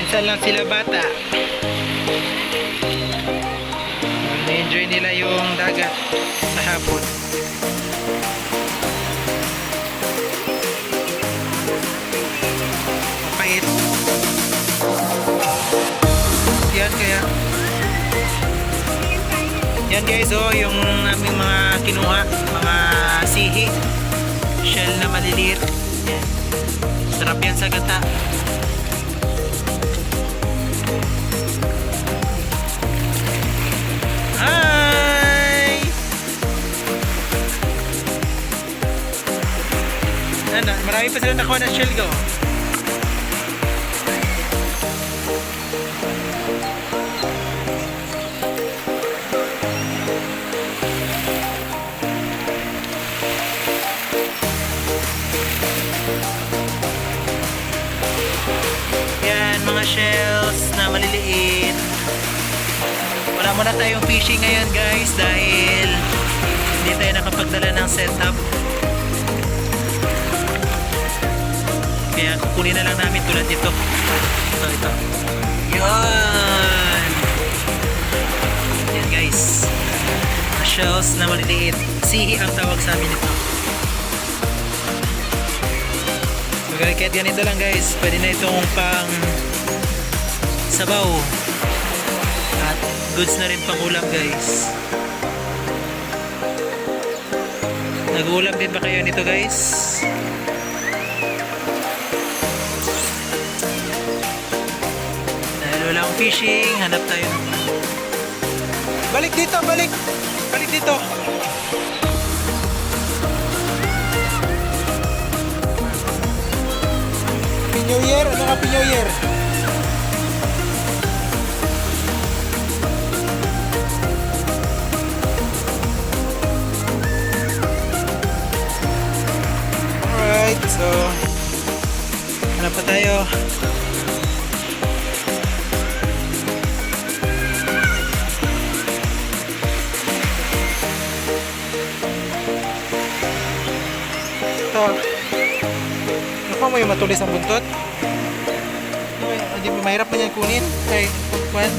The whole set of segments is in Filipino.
minsan lang sila bata. Na-enjoy nila yung dagat sa hapon. Mapait. Yan guys, oh, yung aming mga kinuha, mga sihi, shell na maliliit. Yan. Sarap yan sa gata. Hi! Ano, marami pa sila nakuha ng shell, go. Yan, mga shells na maliliit. Wala muna tayong fishing ngayon guys dahil hindi tayo nakapagdala ng setup. Kaya kukunin na lang namin tulad dito. Ito. Yan! Yan guys. Mga shells na maliliit. Sihi ang tawag sa amin ito. Kahit ganito lang guys, pwede na itong pang sabaw at goods na rin pang ulam guys. Nag-uulam din ba kayo nito guys? Dahil wala akong fishing, hanap tayo ng... Balik dito, balik! Balik dito! New Year? Ano Happy New Year? Alright, so hanap pa tayo. Ito. Ano mo yung matulis ang buntot? Hindi ba mahirap na yan kunin? Ay, kuwan.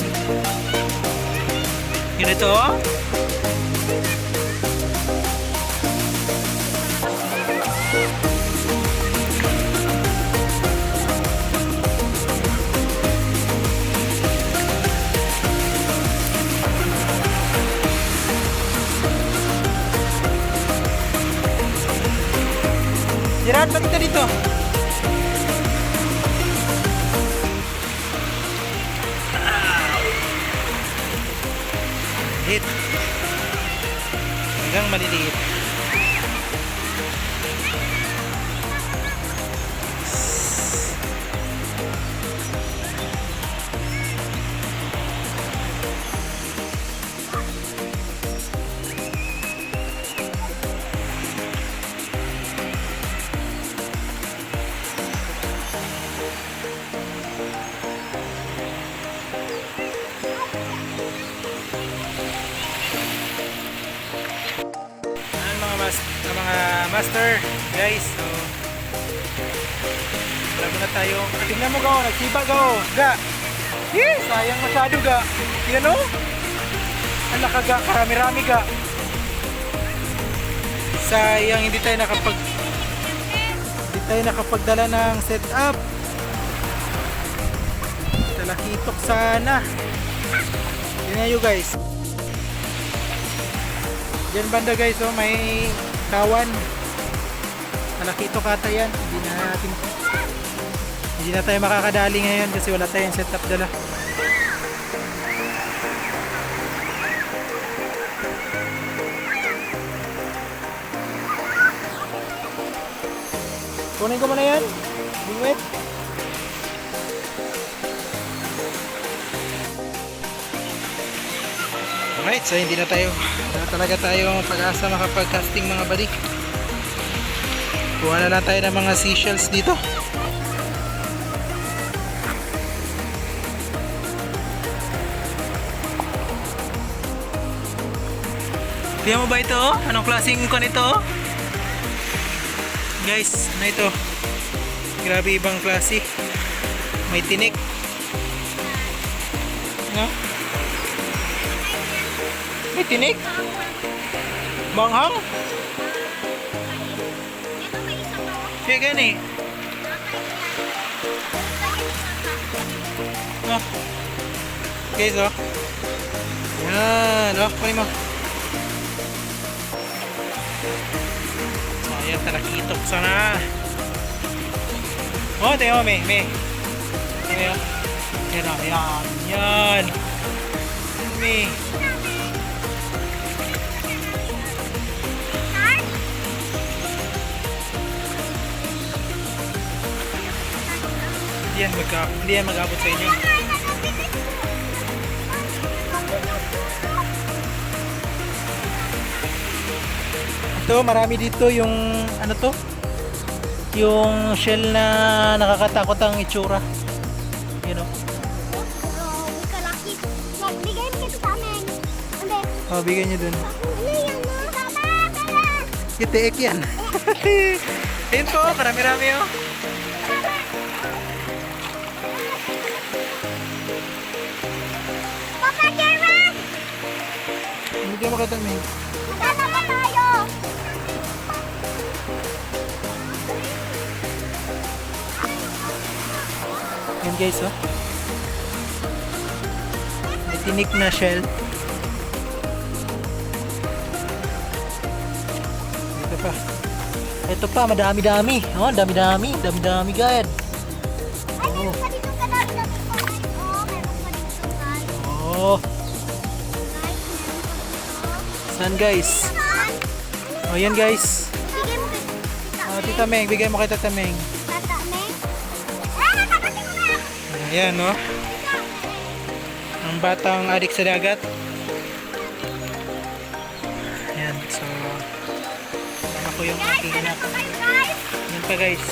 Ganito. Gerard, balik ka dito. Hit. Hanggang maliliit. Mga master guys, so wala muna tayo. Tingnan mo ga, nagsiba ga. Yes, sayang masyado ga. Yan o, ang nakaga, karami-rami ga. Sayang hindi tayo nakapagdala ng setup. Talakitok sana. Tingnan nyo guys. Diyan banda guys, oh, may kawan. Malakitok ata yan. Hindi na tayo makakadali ngayon kasi wala tayong setup dala. Kunin ko muna yan. Bingwit. Alright, so hindi na talaga tayo pag-asa makapag-casting mga buddy. Kuha na lang tayo ng mga seashells dito. Tingnan mo ba ito? Anong klaseng kon ito? Guys, ano ito? Grabe ibang klase. May tinik. Ha? May tinik? Manghang? Kaya gani. Ah. Guys, oh. Yan, oh. Kunin mo. Oh, yan, talakitok sana. Oh, tayo, may. Ayan. Yan. May. Hindi yan mag-abot sa inyo. Ito, marami dito yung ano to? Yung shell na nakakatakot ang itsura. You know? Bigay mo ito sa amin. Oh, bigyan nyo dun. Ano yan, no? Tama! Itiik yan. Ayun po, karami-rami oh. Papa, Karen! Hindi mo katami. Magkano ba tayo? Yan guys oh. May tinik na shell. Ito pa, madami-dami. Oh, dami-dami guys. Ay, meron pa dito ka dami po, guys. Oh, meron pa dito, guys. Oh, Guys, meron pa dito. saan guys? Oh, yan guys. Bigay mo kay Tita Oh, Tita Meng, bigay mo kay Tata Meng. Tata Meng. Nakakati ko na! Ayan no. Ang batang adik sa dagat. Ayan, so ako yung aking anak. Ano kayo, guys? Yan pa guys.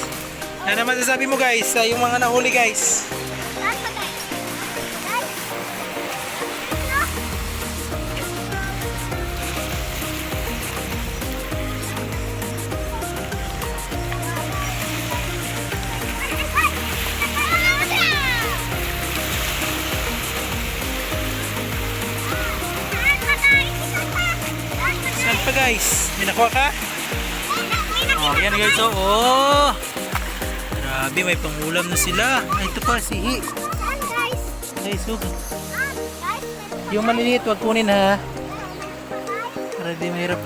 Ano masasabi mo guys sa yung mga nahuli guys? Saan pa, guys? Guys? Ano? Saan pa guys? May nakuha ka? Oh, yan guys oh. Oh. Grabe, may pangulam na sila. Ay, ito pa, sihi. Saan, guys? Guys oh. Guys, Yung maliliit, wag kunin ha. Para di mahirap.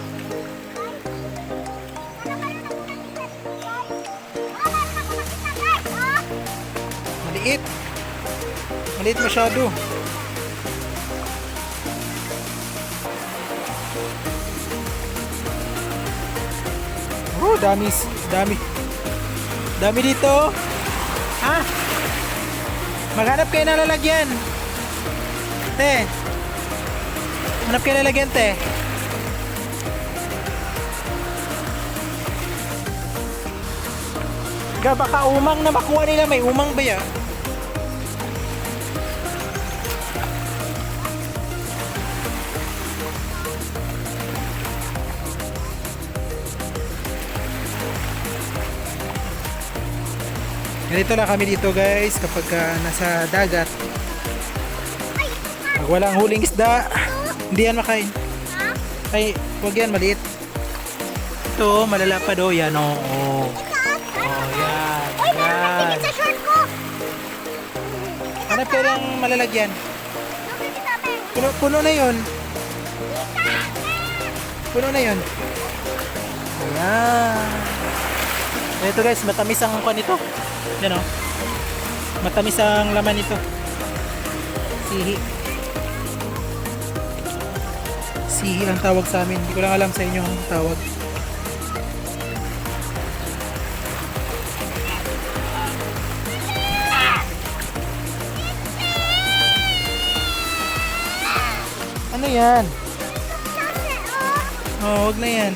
Maliit. Maliit masyado. Oh, dami. Dami dito. Ha? Maghanap kayo ng lalagyan. Te. Hanap kayo ng lalagyan, te. Baka umang na makuha nila. May umang ba yan? Ganito lang kami dito guys kapag nasa dagat. Pag walang huling isda, hindi yan makain. Ay, huwag yan, maliit. Ito, malalapad o. Yan o. Oh. Oh, yan. Uy, meron Yan. nagtingin sa short ko. Hanap kayo ng malalagyan. Nasa Tita Meng. Puno na yun. Puno na yun. Ayan. Ito guys, matamis ang kwan ito. Yan o. Matamis ang laman nito. Sihi. Sihi ang tawag sa amin. Hindi ko lang alam sa inyo ang tawag. Ano yan? Oh, wag na yan.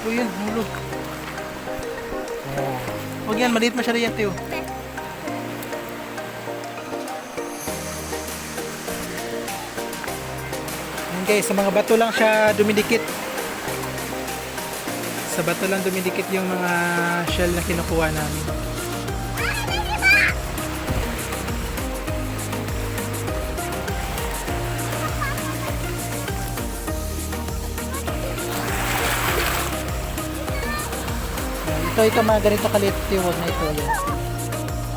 Oh, yun, hulog. Oh. Huwag yan, maliit masyado yan, Teo. Yan guys, sa mga bato lang siya dumidikit. Sa bato lang dumidikit yung mga shell na kinukuha namin. Ito mga ganito kaliit. Huwag na ito. Yan.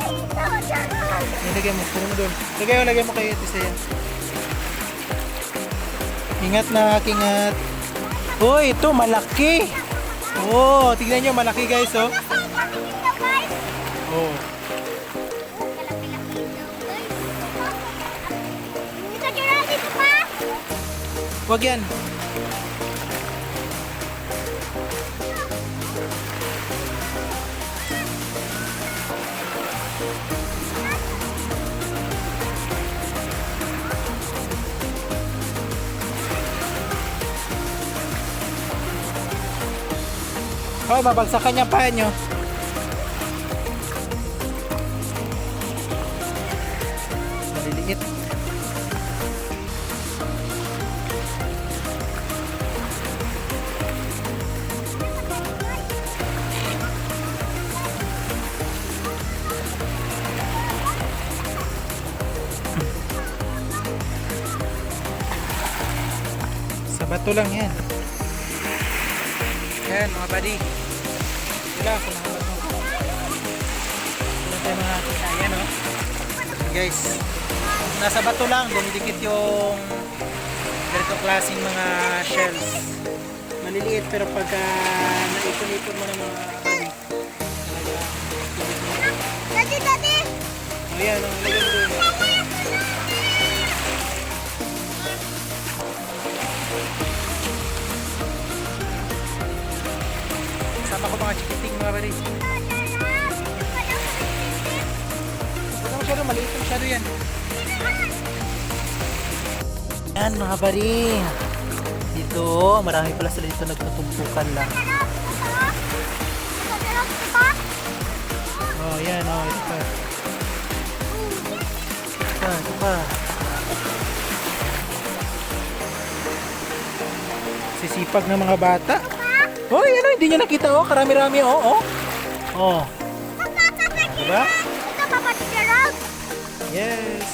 Ito, Gerald. Lagay mo. Puro mo doon. Lagay mo kay Ate Saya. Ingat na, ingat. Uy, ito malaki. Oh, tignan nyo, malaki guys, oh. Oh. Ito, Gerald, ito pa. Wag yan. Hoy, babagsakan niya pa nyo. Maliliit. Sa bato lang yan. Yan mga buddy. Wala ako mga bato. Wala tayo mga kita. Yan o. Guys. Nasa bato lang. Dumidikit yung ganitong klaseng mga shells. Maliliit pero pagka naipon-ipon mo ng mga buddy. Daddy, daddy. O yan o. Lagyan mo doon. Sama ko mga chikiting mga buddy. Huwag na masyado, maliit na masyado yan. Yan mga buddy. Dito, marami pala sila dito nagtutumpukan lang. Oh, yan oh, ito pa. Ito pa. Sisipag ng mga bata. Oh, yan oh, hindi niya nakita oh, karami-rami oh, oh. Oh. Diba? Ito, Papa Gerald. Yes.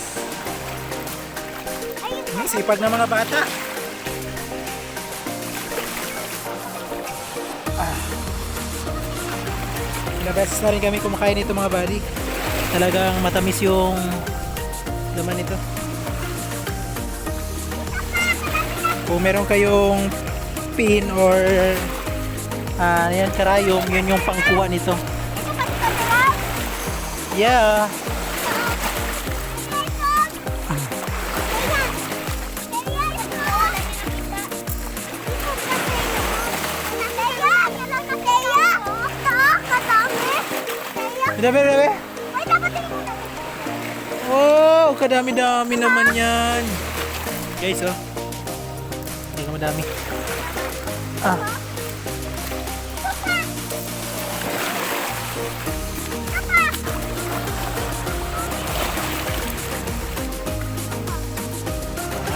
Ay, Sipag ng mga bata. Ilang beses na rin kami kumakain nito mga buddy. Talagang matamis yung laman nito. Kung meron kayong pin or yan, karayom, yun yung pangkuha nito. ito pa dito, Gerald. Yeah. Bebe, bebe. Oh, kadami-dami naman yan. Guys, oh. Hindi ka madami. Ah.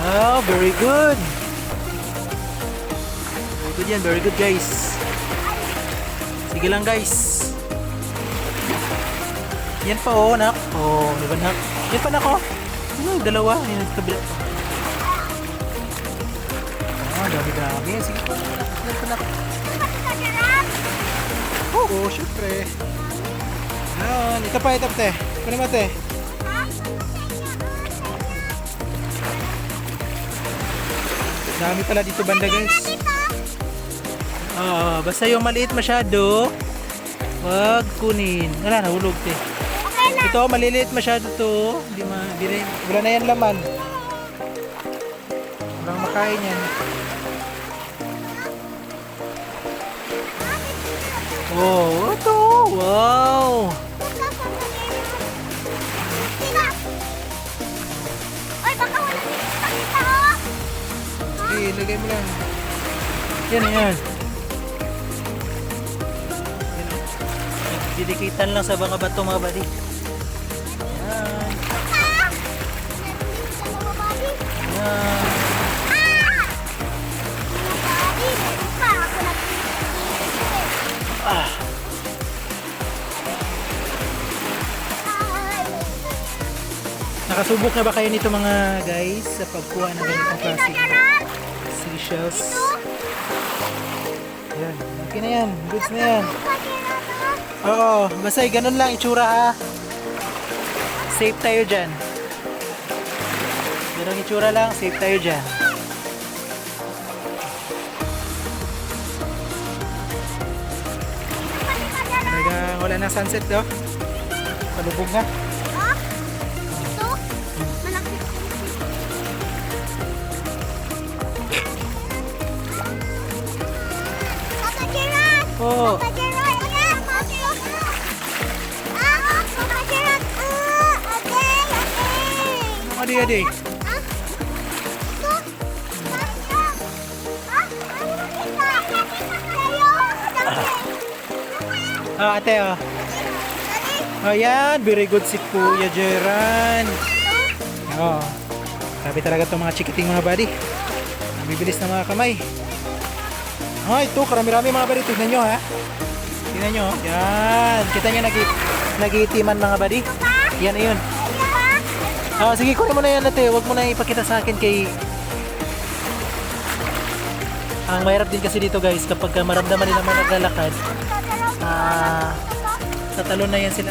Oh, very good. Very good yan, very good guys. Sige lang guys. Yan pa oh, nak. Oh, di ba nak? Yan pa nak oh. Dalawa. Yan sa kabila. Oh, dami-dami. Sige pa. Yan pa nak. Oo, syempre. Yan. Ito pa, ito pa te. Kunin mo te. Dami pala dito banda guys. Basta yung maliit masyado, wag kunin. Wala, nahulog te. Ito, maliliit masyado to. Hindi wala na yan laman. Walang makain yan. Oh, ito. Wow. Oy, baka wala dito pakita oh. Sige, lagay mo lang. Yan, yan. Didikitan lang sa mga bato mga buddy. Yan. Yan. Ah. Nakasubok na ba kayo nito mga guys sa pagkuha ng ganitong klase seashells? Yan, okay na yan. Goods na yan. Oo, basta ganun lang itsura ha. Safe tayo dyan. Ganun itsura lang, safe tayo dyan. Talagang wala na sunset do. Palubog na. Ah? Ito? Malaki. Papa Gerard! Oo. Papa Gerard! Ayan! Ah! Papa Gerard! Okay! Okay! Adi-adi. Ah? Ito? Tayo! Ah? Ano nakita? Tayo! Ah, ate oh. Ayan, very good si Kuya Jeran. Oo. Sabi talaga itong mga chikiting mga buddy. Ang bibilis na mga kamay. Oh, ito, karami-rami mga buddy. Tignan nyo ha. Tignan nyo. Yan. Kita nyo nag-iitiman mga buddy. Yan, ayun. Ah, sige, kunin mo na yan ate. Huwag mo na ipakita sa akin kay... Ang mahirap din kasi dito guys, kapag maramdaman nila may naglalakad, tatalon na yan sila.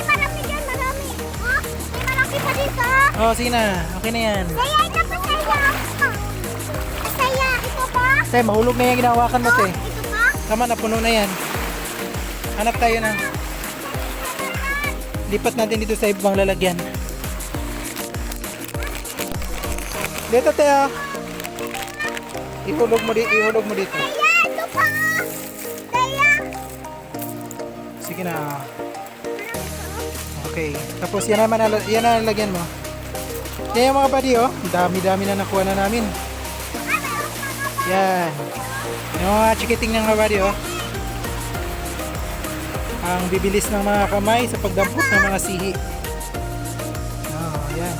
Marami dyan, marami. Oh, may malaki pa dito. Oh, sige na. Okay na yan. Saya, ito pa saya. Saya, ito pa? Te, mahulog na yan ginawakan mo, te. Ito pa? Tama na, puno na yan. Hanap tayo na. Lipat natin dito sa ibang lalagyan. Dito, te, ah. Ihulog mo dito. Saya, ito pa. Saya. Sige na. Okay. Tapos yan naman, yan na lalagyan mo. Yan yung mga buddy, oh. Dami-dami na nakuha na namin. Yan. Yung mga chikiting ng mga buddy, oh. Ang bibilis ng mga kamay sa pagdampot ng mga sihi. Oh, yan.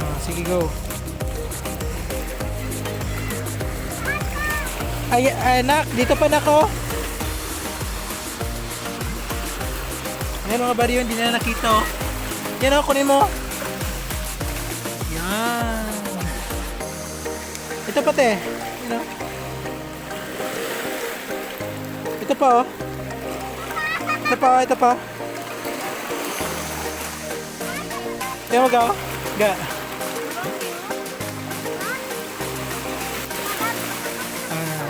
Oh, sige, go. Ay, anak, dito pa na ko. Ayan mga buddy, hindi na nakita, oh. Yan, oh, kunin mo. Yan. Ito pa, te. Yan, oh. Ito pa, oh. Ito pa, oh, ito pa. Yan mo, ga, oh. Ga.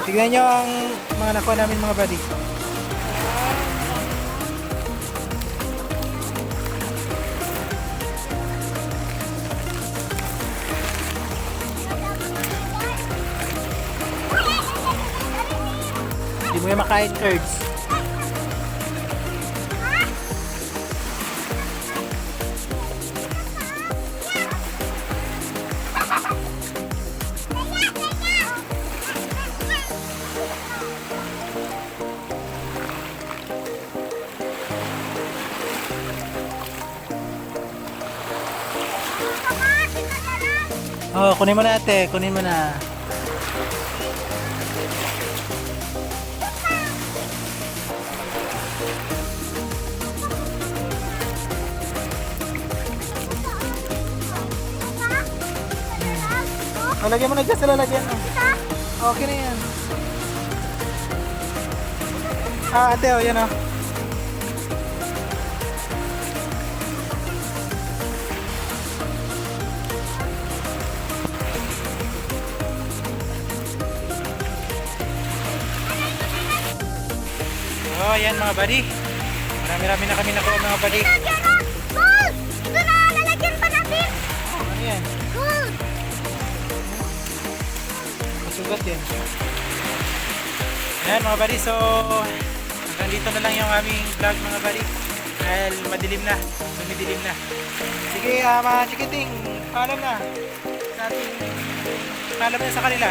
Tignan nyo ang mga nakuha namin mga buddy. Hindi mo yung makain curds. Oh, kunin mo na ate, kunin mo na. Oh, lagyan mo na dyan sa lalagyan. Oh. Okay na yan. Ah, ate, oh, yan oh. Oh, yan mga buddy. Marami-rami na kami nakuha mga buddy. Gold! Ito na, lalagyan pa natin. Oh, ano yan? Gold! Masugat yan. Ayan mga buddy, so hanggang dito na lang yung aming vlog mga buddy. Dahil madilim na, lumidilim na. Sige mga chikiting, paalam na. Paalam na sa kanila.